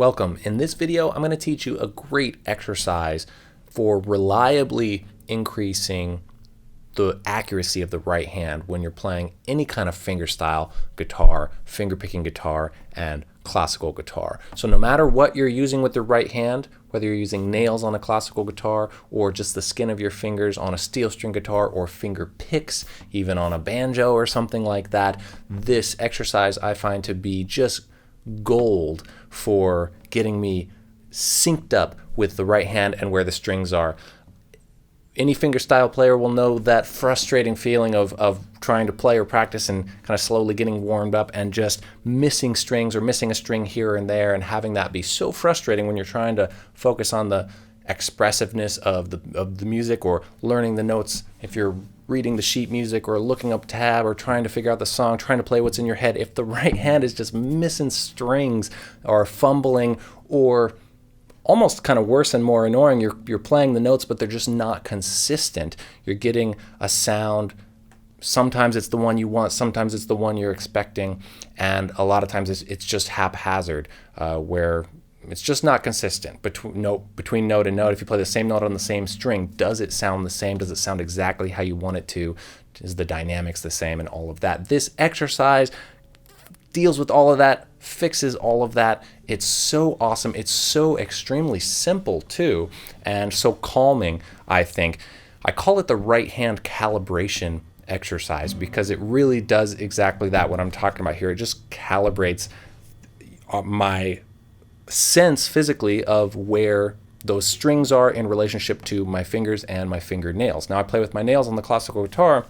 Welcome. In this video, I'm going to teach you a great exercise for reliably increasing the accuracy of the right hand when you're playing any kind of fingerstyle guitar, fingerpicking guitar, and classical guitar. So no matter what you're using with the right hand, whether you're using nails on a classical guitar or just the skin of your fingers on a steel string guitar or finger picks even on a banjo or something like that, this exercise I find to be just gold for getting me synced up with the right hand and where the strings are. Any fingerstyle player will know that frustrating feeling of trying to play or practice and kind of slowly getting warmed up and just missing strings or missing a string here and there, and having that be so frustrating when you're trying to focus on the expressiveness of the music or learning the notes. If you're reading the sheet music or looking up tab or trying to figure out the song, trying to play what's in your head, if the right hand is just missing strings or fumbling, or almost kind of worse and more annoying, you're playing the notes but they're just not consistent. You're getting a sound, sometimes it's the one you want, sometimes it's the one you're expecting, and a lot of times it's just haphazard, where it's just not consistent between note and note. If you play the same note on the same string, does it sound the same? Does it sound exactly how you want it to? Is the dynamics the same and all of that? This exercise deals with all of that, fixes all of that. It's so awesome. It's so extremely simple too, and so calming, I think. I call it the right hand calibration exercise because it really does exactly that, what I'm talking about here. It just calibrates my sense physically of where those strings are in relationship to my fingers and my fingernails. Now I play with my nails on the classical guitar.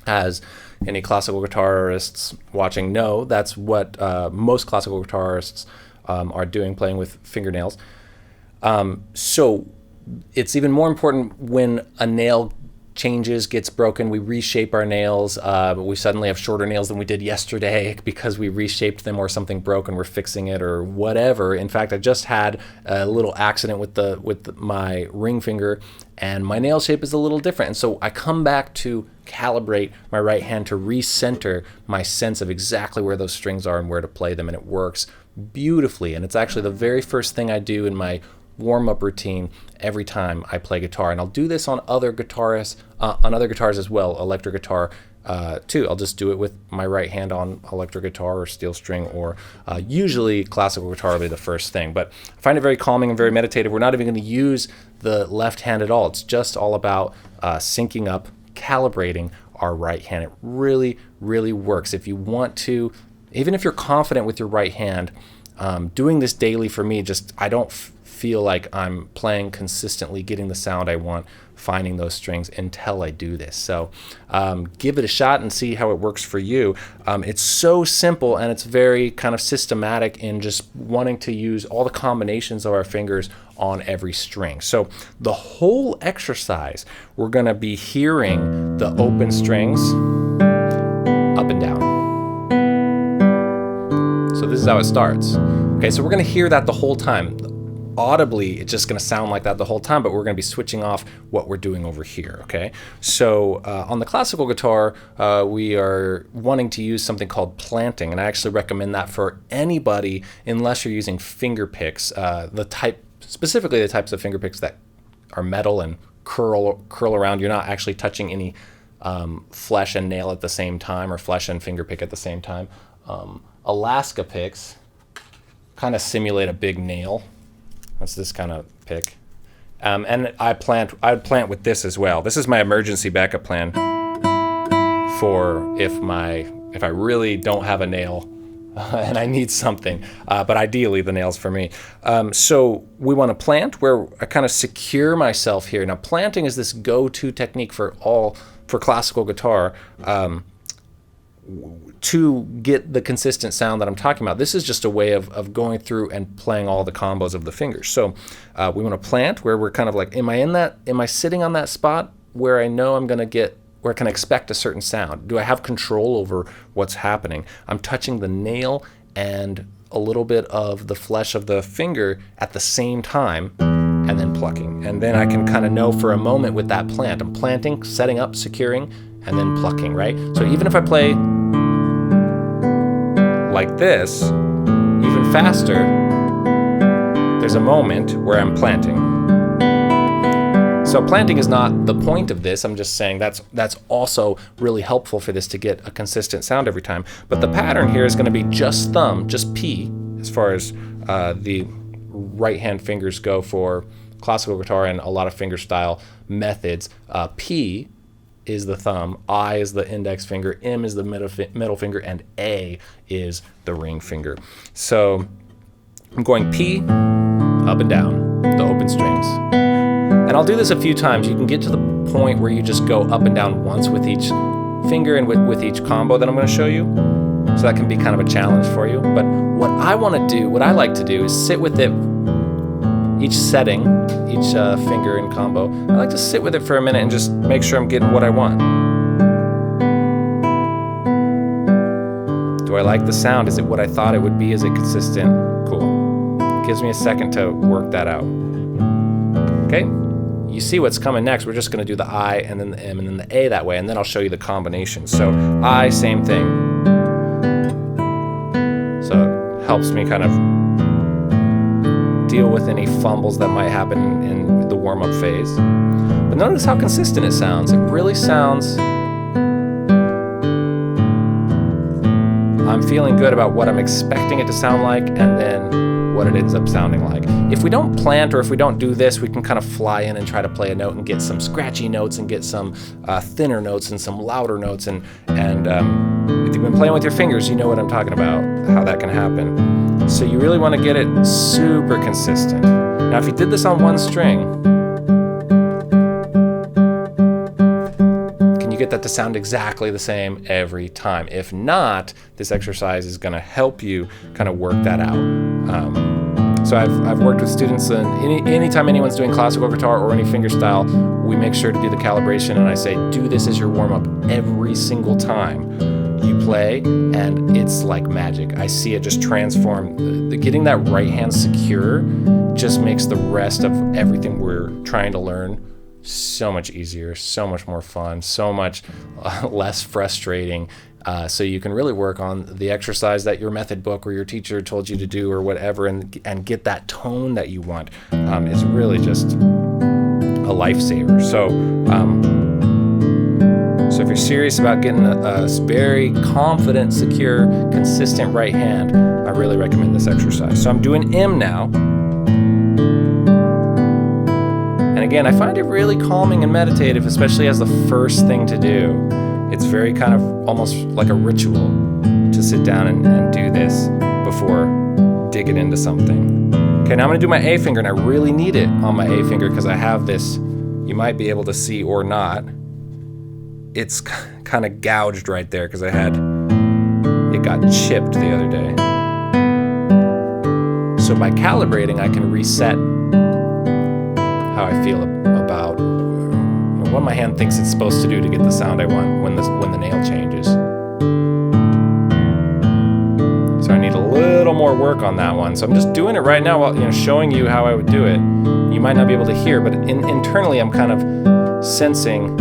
As any classical guitarists watching know, that's what most classical guitarists are doing, playing with fingernails. So it's even more important when a nail changes, gets broken, we reshape our nails, but we suddenly have shorter nails than we did yesterday because we reshaped them, or something broke and we're fixing it or whatever. In fact, I just had a little accident with my ring finger, and my nail shape is a little different. And so I come back to calibrate my right hand to recenter my sense of exactly where those strings are and where to play them, and it works beautifully. And it's actually the very first thing I do in my warm-up routine every time I play guitar, and I'll do this on other guitars as well, electric guitar too. I'll just do it with my right hand on electric guitar or steel string, or usually classical guitar will be the first thing. But I find it very calming and very meditative. We're not even going to use the left hand at all. It's just all about syncing up, calibrating our right hand. It really, really works. If you want to, even if you're confident with your right hand, doing this daily for me, I don't feel like I'm playing consistently, getting the sound I want, finding those strings until I do this. So give it a shot and see how it works for you. It's so simple, and it's very kind of systematic in just wanting to use all the combinations of our fingers on every string. So the whole exercise, we're going to be hearing the open strings up and down. So this is how it starts. Okay, so we're going to hear that the whole time. Audibly, it's just going to sound like that the whole time, but we're going to be switching off what we're doing over here, okay? So on the classical guitar, we are wanting to use something called planting, and I actually recommend that for anybody unless you're using finger picks, specifically the types of finger picks that are metal and curl around. You're not actually touching any flesh and nail at the same time, or flesh and finger pick at the same time. Alaska picks kind of simulate a big nail. That's this kind of pick. And I'd plant with this as well. This is my emergency backup plan for if I really don't have a nail and I need something, but ideally the nail's for me. So we want to plant where I kind of secure myself here. Now planting is this go-to technique for classical guitar, to get the consistent sound that I'm talking about. This is just a way of going through and playing all the combos of the fingers. So we want to plant where we're kind of like, am I sitting on that spot where I know I'm going to where I can expect a certain sound? Do I have control over what's happening? I'm touching the nail and a little bit of the flesh of the finger at the same time, and then plucking. And then I can kind of know for a moment with that plant. I'm planting, setting up, securing, and then plucking, right? So even if I play like this, even faster, there's a moment where I'm planting. So planting is not the point of this. I'm just saying that's also really helpful for this to get a consistent sound every time. But the pattern here is going to be just thumb, just P, as far as the right hand fingers go for classical guitar and a lot of fingerstyle methods. P is the thumb, I is the index finger, M is the middle finger, and A is the ring finger. So I'm going P, up and down, the open strings. And I'll do this a few times. You can get to the point where you just go up and down once with each finger and with each combo that I'm going to show you. So that can be kind of a challenge for you. But what I want to do, what I like to do is sit with it, each setting, each finger and combo. I like to sit with it for a minute and just make sure I'm getting what I want. Do I like the sound? Is it what I thought it would be? Is it consistent? Cool. Gives me a second to work that out. Okay? You see what's coming next. We're just going to do the I and then the M and then the A that way, and then I'll show you the combination. So I, same thing. So it helps me kind of deal with any fumbles that might happen in the warm-up phase. But notice how consistent it sounds. It really sounds... I'm feeling good about what I'm expecting it to sound like and then what it ends up sounding like. If we don't plant or if we don't do this, we can kind of fly in and try to play a note and get some scratchy notes and get some thinner notes and some louder notes. And if you've been playing with your fingers, you know what I'm talking about, how that can happen. So you really want to get it super consistent. Now, if you did this on one string, can you get that to sound exactly the same every time? If not, this exercise is going to help you kind of work that out. So I've worked with students, and anytime anyone's doing classical guitar or any fingerstyle, we make sure to do the calibration, and I say, do this as your warm-up every single time you play, and it's like magic. I see it just transform. Getting that right hand secure just makes the rest of everything we're trying to learn so much easier, so much more fun, so much less frustrating. So you can really work on the exercise that your method book or your teacher told you to do or whatever, and get that tone that you want. Is really just a lifesaver. So if you're serious about getting a very confident, secure, consistent right hand, I really recommend this exercise. So I'm doing M now. And again, I find it really calming and meditative, especially as the first thing to do. It's very kind of almost like a ritual to sit down and do this before digging into something. Okay, now I'm going to do my A finger, and I really need it on my A finger because I have this, you might be able to see or not, it's kind of gouged right there because it got chipped the other day. So by calibrating, I can reset how I feel about what my hand thinks it's supposed to do to get the sound I want when the nail changes. So I need a little more work on that one. So I'm just doing it right now while showing you how I would do it. You might not be able to hear, but internally I'm kind of sensing,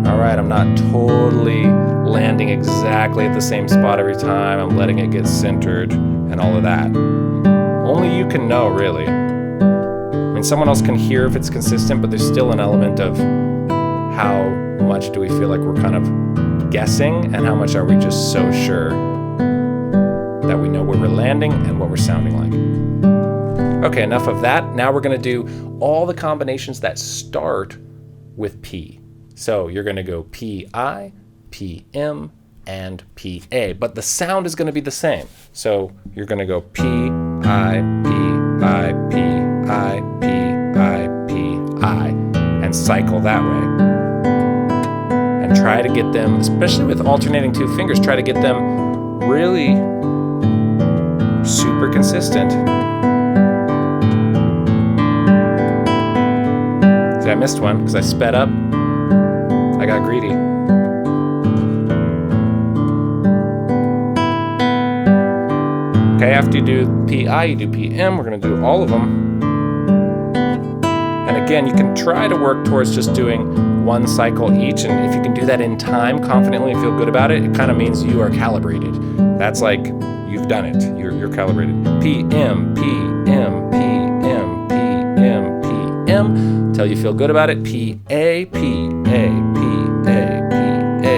all right, I'm not totally landing exactly at the same spot every time. I'm letting it get centered and all of that. Only you can know, really. I mean, someone else can hear if it's consistent, but there's still an element of how much do we feel like we're kind of guessing, and how much are we just so sure that we know where we're landing and what we're sounding like. Okay, enough of that. Now we're going to do all the combinations that start with P. So you're going to go P-I, P-M, and P-A, but the sound is going to be the same. So you're going to go P-I, P-I, P-I, P-I, P-I, and cycle that way. And try to get them, especially with alternating two fingers, try to get them really super consistent. See, I missed one because I sped up. I got greedy. Okay, after you do PI, you do PM. We're going to do all of them. And again, you can try to work towards just doing one cycle each, and if you can do that in time confidently and feel good about it, it kind of means you are calibrated. That's like you've done it. You're calibrated. PM, PM, PM, Till you feel good about it. P, A, P, A, P, A, P, A.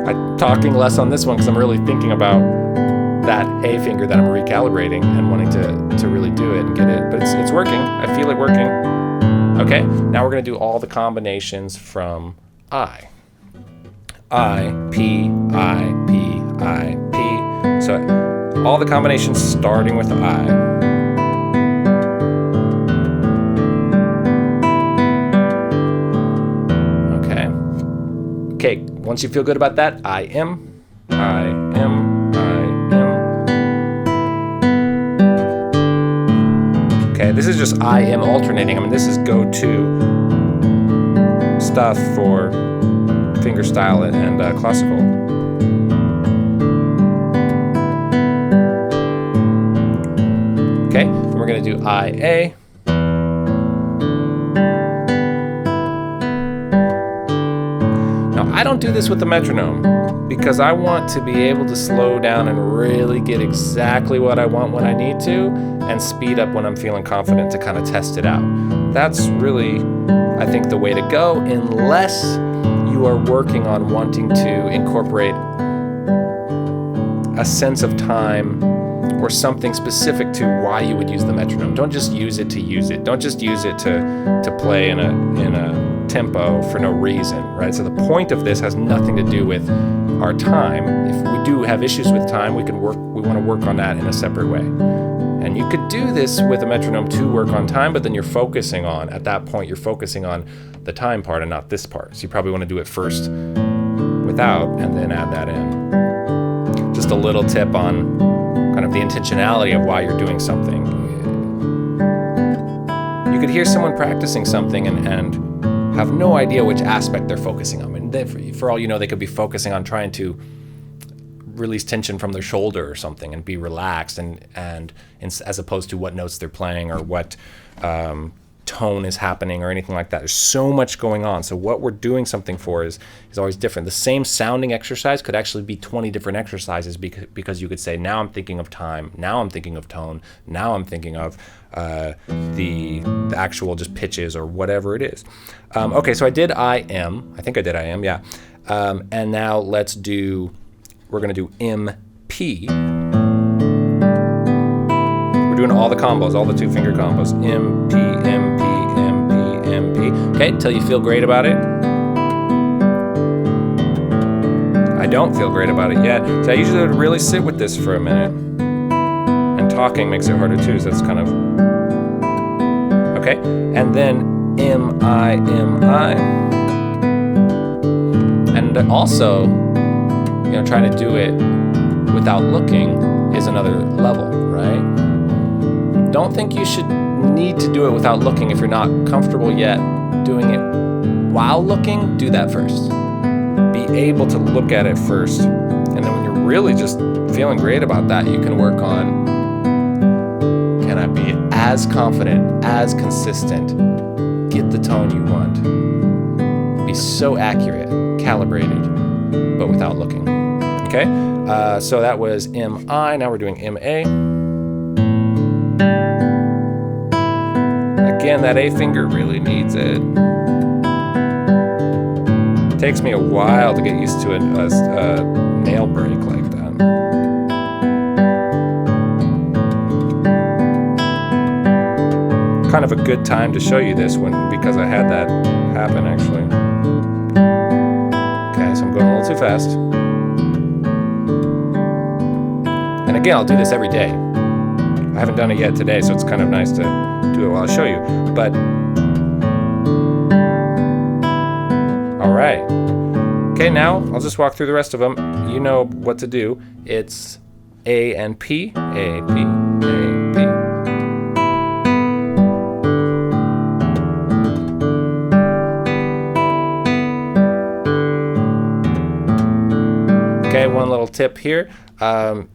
I'm talking less on this one because I'm really thinking about that A finger that I'm recalibrating and wanting to really do it and get it. But it's working. I feel it working. Okay, now we're going to do all the combinations from I. I, P, I, P, I, P. So all the combinations starting with I. Okay. Okay, once you feel good about that, I am, I am, I am. Okay, this is just I am alternating. I mean, this is go-to stuff for fingerstyle and classical. Okay, then we're going to do I, A. Now, I don't do this with the metronome because I want to be able to slow down and really get exactly what I want when I need to and speed up when I'm feeling confident to kind of test it out. That's really, I think, the way to go, unless you are working on wanting to incorporate a sense of time or something specific to why you would use the metronome. Don't just use it to use it. Don't just use it to play in a tempo for no reason, right? So the point of this has nothing to do with our time. If we do have issues with time, we want to work on that in a separate way. And you could do this with a metronome to work on time, but then you're focusing on, at that point, you're focusing on the time part and not this part. So you probably want to do it first without and then add that in. Just a little tip on kind of the intentionality of why you're doing something. You could hear someone practicing something and have no idea which aspect they're focusing on. And for all you know, they could be focusing on trying to release tension from their shoulder or something and be relaxed and as opposed to what notes they're playing or what tone is happening or anything like that. There's so much going on. So what we're doing something for is always different. The same sounding exercise could actually be 20 different exercises because you could say, now I'm thinking of time, now I'm thinking of tone, now I'm thinking of the actual just pitches or whatever it is. Okay, so I did I am. I think I did I am, yeah. And now we're going to do MP. We're doing all the combos, all the 2-finger combos. MP, MP, MP, MP. Okay, until you feel great about it. I don't feel great about it yet. So I usually would really sit with this for a minute. And talking makes it harder too, so that's kind of... Okay, and then M-I, M-I. And also, trying to do it without looking is another level, right? Don't think you should need to do it without looking if you're not comfortable yet doing it while looking. Do that first. Be able to look at it first. And then when you're really just feeling great about that, you can work on, can I be as confident, as consistent, get the tone you want, be so accurate, calibrated, but without looking. Okay, so that was M-I, now we're doing M-A. Again, that A finger really needs it. It takes me a while to get used to a nail break like that. Kind of a good time to show you this one because I had that happen actually. Okay, so I'm going a little too fast. And again, I'll do this every day. I haven't done it yet today, so it's kind of nice to do it while I show you. But, all right. Okay, now I'll just walk through the rest of them. You know what to do. It's A and P, A, P, A, P. Okay, one little tip here.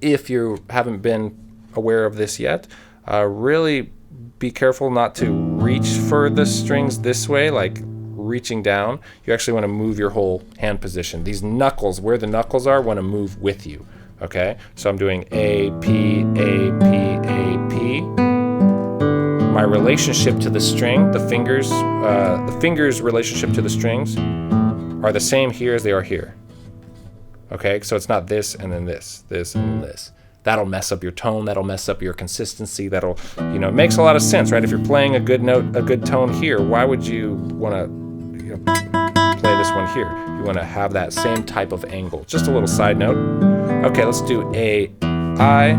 If you haven't been aware of this yet, really be careful not to reach for the strings this way, like reaching down, you actually want to move your whole hand position. These knuckles, where the knuckles are, want to move with you. Okay, so I'm doing A, P, A, P, A, P. My relationship to the string, the fingers relationship to the strings are the same here as they are here. Okay, so it's not this and then this and then this. That'll mess up your tone, that'll mess up your consistency, that'll, it makes a lot of sense, right? If you're playing a good note, a good tone here, why would you want to play this one here? You want to have that same type of angle. Just a little side note. Okay, let's do A, I.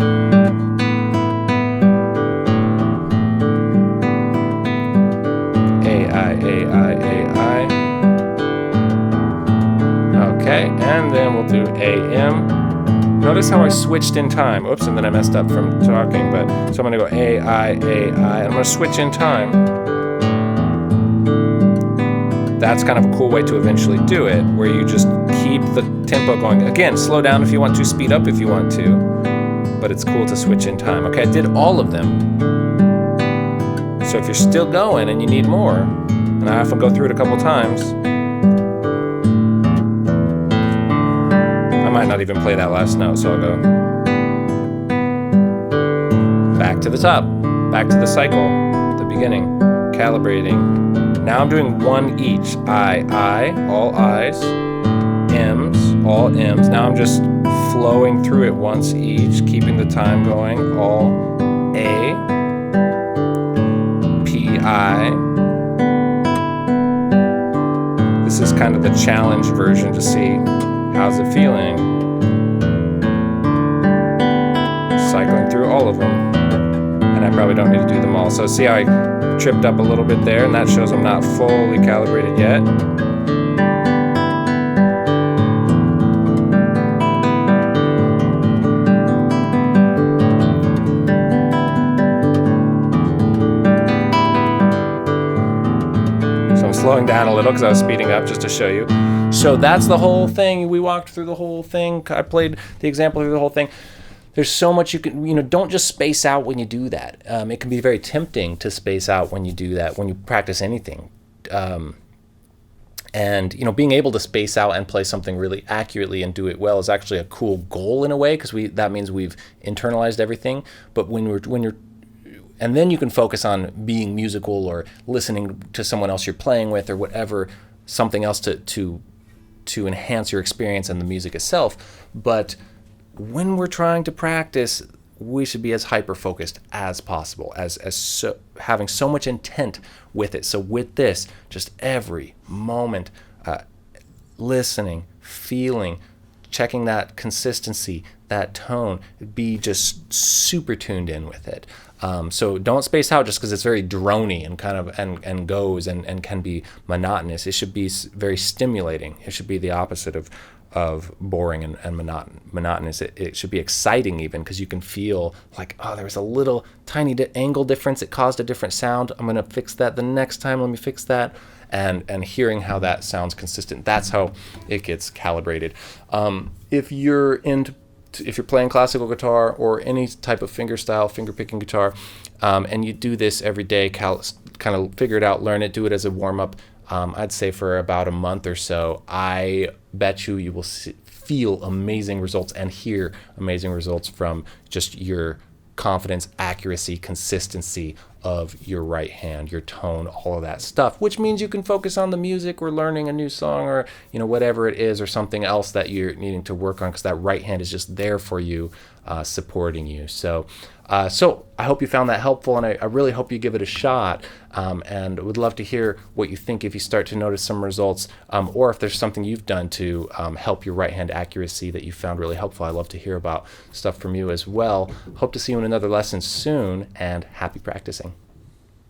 A, I, A, I, A, I. Okay, and then we'll do A, M. Notice how I switched in time. Oops, and then I messed up from talking, but so I'm gonna go A, I, A, I. I'm gonna switch in time. That's kind of a cool way to eventually do it, where you just keep the tempo going. Again, slow down if you want to, speed up if you want to, but it's cool to switch in time. Okay, I did all of them. So if you're still going and you need more, and I have to go through it a couple times, I might not even play that last note, so I'll go back to the top, back to the cycle, the beginning, calibrating. Now I'm doing one each. I, all I's, M's, all M's. Now I'm just flowing through it once each, keeping the time going. All A, P, I. This is kind of the challenge version to see how's it feeling. Cycling through all of them. And I probably don't need to do them all. So see how I tripped up a little bit there, and that shows I'm not fully calibrated yet. So I'm slowing down a little because I was speeding up just to show you. So that's the whole thing. We walked through the whole thing. I played the example through the whole thing. There's so much you can, don't just space out when you do that. It can be very tempting to space out when you do that, when you practice anything. And being able to space out and play something really accurately and do it well is actually a cool goal in a way, because that means we've internalized everything. But and then you can focus on being musical or listening to someone else you're playing with or whatever, something else to enhance your experience and the music itself. But when we're trying to practice, we should be as hyper-focused as possible, having so much intent with it. So with this, just every moment, listening, feeling, checking that consistency, that tone, be just super tuned in with it. So don't space out just because it's very droney and kind of and goes and can be monotonous. It should be very stimulating. It should be the opposite of boring and monotonous. It should be exciting even, because you can feel like, oh, there was a little tiny angle difference. It caused a different sound. I'm going to fix that the next time. Let me fix that. And hearing how that sounds consistent. That's how it gets calibrated. If you're playing classical guitar or any type of fingerstyle, finger picking guitar, and you do this every day, kind of figure it out, learn it, do it as a warm up. I'd say for about a month or so, I bet you will feel amazing results and hear amazing results from just your confidence, accuracy, consistency of your right hand, your tone, all of that stuff, which means you can focus on the music or learning a new song or whatever it is, or something else that you're needing to work on, because that right hand is just there for you, supporting you. So I hope you found that helpful, and I really hope you give it a shot, and would love to hear what you think if you start to notice some results, or if there's something you've done to help your right hand accuracy that you found really helpful. I'd love to hear about stuff from you as well. Hope to see you in another lesson soon, and happy practicing.